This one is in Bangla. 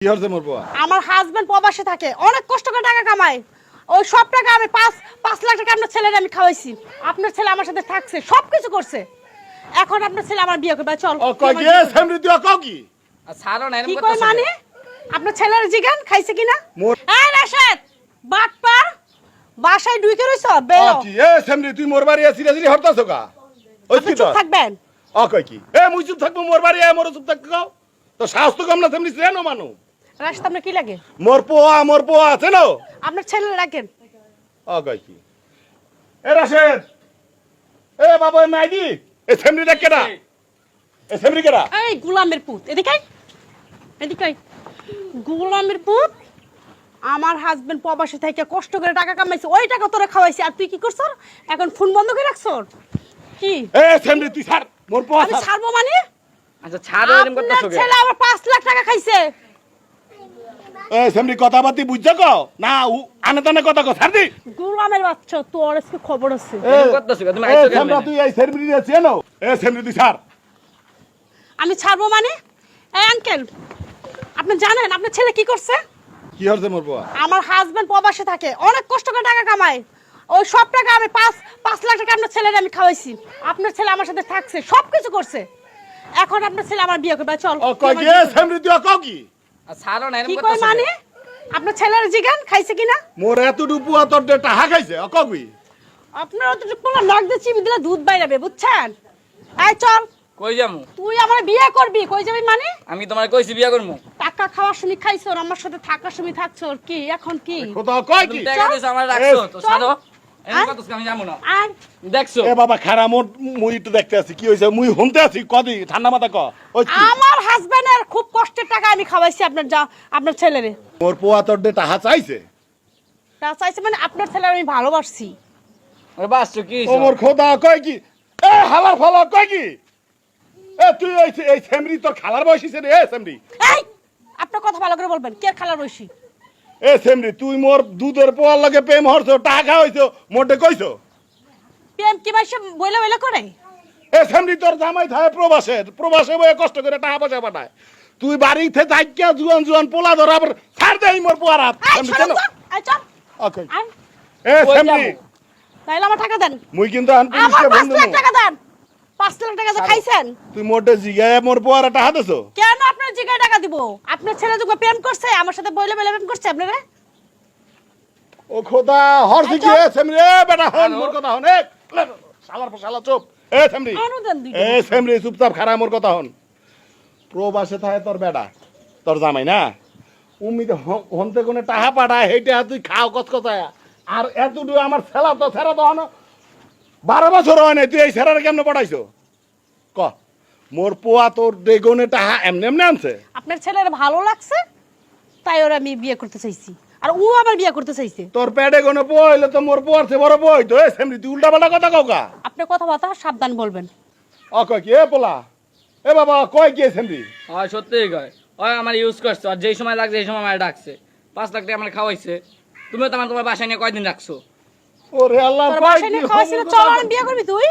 কি হচ্ছে মোর বুয়া? আমার হাজবেন্ড প্রবাসে থাকে, অনেক কষ্ট করে টাকা কামায়। ওই সব টাকা আমি 5 লাখ টাকা আপনার ছেলের আমি খাওয়াইছি। আপনার ছেলে আমার সাথে থাকছে, সবকিছু করছে। এখন আপনার ছেলে আমার বিয়ে করবে। চল। ও কই গে সামনে তুই কও কি? ছাড়ো না, কি কই মানে? আপনার ছেলের জিগান খাইছে কিনা? এই রাশেদ, বাটপার, বাসায় ঢুকে রইছ বেরো। কি এ সামনে তুই মোর বাড়ি সিরিয়াসলি হরতাছো কা? ওই আপনি কি চুপ তো? থাকবেন। ও কই কি? এ মুই চুপ থাকবো মোর বাড়ি মোর চুপ থাক কও। তো সাহস তো কম না সামনে চেনো মানু। রাশেদ আপনার কি লাগে? মোর পোয়া আছে না? আপনার ছেলে রাখেন। ও কই কি? এ রাশেদ, এ বাবা মাইদি, এ সামনে দেখ কেডা? এ সামনে কেডা? এই গোলামের পুত, এদিকে আয়। এদিকে আয়। গোলামের পুত, আমার হাজবেন্ড প্রবাসে থেকে কষ্ট করে টাকা কামাইছে, ওই টাকা তোরা খাওয়াইছে। আর তুই কি করছ? এখন ফোন বন্ধ করে রাখছ কি? এ সামনে তুই ছাড় মোর পোয়া আমি ছাড়। ছাড়বো মানে? আচ্ছা ছাড়ো, এরকম আপনার করতেছো কেন? ছেলে আমার 5 লাখ টাকা খাইছে। এ সামনে কথাবার্তি বুঝছ কও? না আনে তানে কথা কও ছাড় দি। গোলামের বাচ্চা, তোর আজকে খবর আছে। এরকম করতেছো কেন? তুমি এ আইছো কেন? সামনে তুই এই সামনে চেনো? এ সামনে তুই ছাড়। আমি ছাড়বো মানে? এই আঙ্কেল, আপনি জানেন আপনার ছেলে কি করছে? কি হচ্ছে মোর পোয়া? আমার হাজবেন্ড প্রবাসে থাকে, অনেক কষ্ট করে টাকা কামায়। ওই সব টাকা আমি 5 লাখ টাকা আপনার ছেলের আমি খাওয়াইছি। আপনার ছেলে আমার সাথে থাকছে, সবকিছু করছে। এখন আপনার ছেলে আমার বিয়ে করবে। চল। ও কই গে সামনে তুই কও কি? ছাড়ো না, কি এরকম কই করতেছো মানে? কেন? আপনার ছেলের জিগান খাইছে কিনা? মোর এতটুকু পুয়া তোর দে টাহা খাইছে ও কবি? আপনার অতটুকু পোলা নাক দিয়ে চিবি দিলে দুধ বাইরাবে, বুঝছেন? এই চল, কই যামু? তুই আমার বিয়ে করবি। কই যাবি মানে? আমি তোমার কইছি বিয়া করমু। টাকা খাওয়ার সময় খাইছো, আর আমার সাথে থাকার সময় থাকছো। আর কি এখন কি? কথা কই কি? তুমি টাকা দিছো আমার রাখছো, তো চল। ছাড়ো। এরকম আর? করতেছো কেন? আমি যামু না। আর দেখছো? এ বাবা খারা মোর মুই একটু দেখতে আছি কি হইছে মুই শুনতে আছি কদি ঠান্ডা মাথা ক ওই কি? আমার হাজবেন্ডের খুব কষ্টের টাকা আমি খাওয়াইছি আপনার ছেলেরে। মোর পোয়া তোর দে টাহা চাইছে তা চাইছে মানে আপনার ছেলের আমি ভালোবাসছি। ওরে বাসছো কি? ও মোর খোদা কই কি? এ হালার ফালা কই কি? এ তুই এই সেমরি তোর খালার বয়সী রে এ সেমরি। এই, আপনার কথা ভালো করে বলবেন। কে খালার রইছি? এ সেমরি তুই মোর দুধের পোয়ার লাগে প্রেম হরছো টাকা হইছো মোটে কইছো? প্রেম কি মাইছে বইলা বইলা করে? এ সেমরি তোর জামাই থাকে প্রবাসে বয়ে কষ্ট করে টাকা পয়সা পাঠায়। তুই বাড়িতে থাইকা জুয়ান পোলা ধর আবার ছাড় দেই মোর পোয়ার হাত। এই সেমরি চল কেন? চল, এই চল। ওকে আয়, এ কই সেমরি যাবো? তাইলে আমার টাকা দেন। মুই কিন্তু আন আমার পুলিশকে 5 বন্ধ লাখ টাকা দেন। 5 লাখ টাকা যে খাইছেন। তুই মোটে জিগায় মোর পোয়ার টাকা দেছো? কেন আপনার জিগায় টাকা দিব? আপনার ছেলে যুগ প্রেম করছে, আমার সাথে বইলা বইলা প্রেম করছে আপনারে। ও খোদা হরছি কি আচ্ছা। এ সেমরি এ বেটা হন মোর কথা হন এ শালা চুপ এ সেমরি আরো দেন দুই এ সেমরি চুপচাপ খারা মোর কথা হন প্রবাসে থাকে তোর বেটা তোর জামাই না উম্মিতে হনতে কোনে টাহা পাঠায় হেইটা তুই খাও কচকচায়া আর এতটুকু আমার ছেলা তো ছেড়া তো হন 12 বছর হয় নাই তুই এই ছেড়ারে কেমনে পাঠাইছো ক মোর পোয়া তোর বেগুনে টাহা এমনি এমনি আনছে আপনার ছেলের ভালো লাগছে, তাই ওরা আমি বিয়ে করতে চাইছি। আর ও আবার বিয়ে করতে চাইছে। তোর পেটে কোনে পোয়া হইলে তো মোর পোয়ার চেয়ে বড় পোয়া হইতো এ সেমরি তুই উল্টা পাল্টা কথা কওকা আপনি কথাবার্তা সাবধান বলবেন। ও কয় কি এ পোলা এ বাবা কয় কি সেমরি হয় সত্যিই কয়। ওই আমার ইউজ করছো, আর যেই সময় লাগছে এই সময় আমার ডাকছে। 5 লাখ টাকা আমার খাওয়াইছে। তুমিও তো আমার তোমার বাসায় নিয়ে কয়দিন রাখছো? ওরে আল্লাহ তোর কয় বাসায় কি নিয়ে খাওয়াইছিল, চল আমি বিয়ে করবি তুই।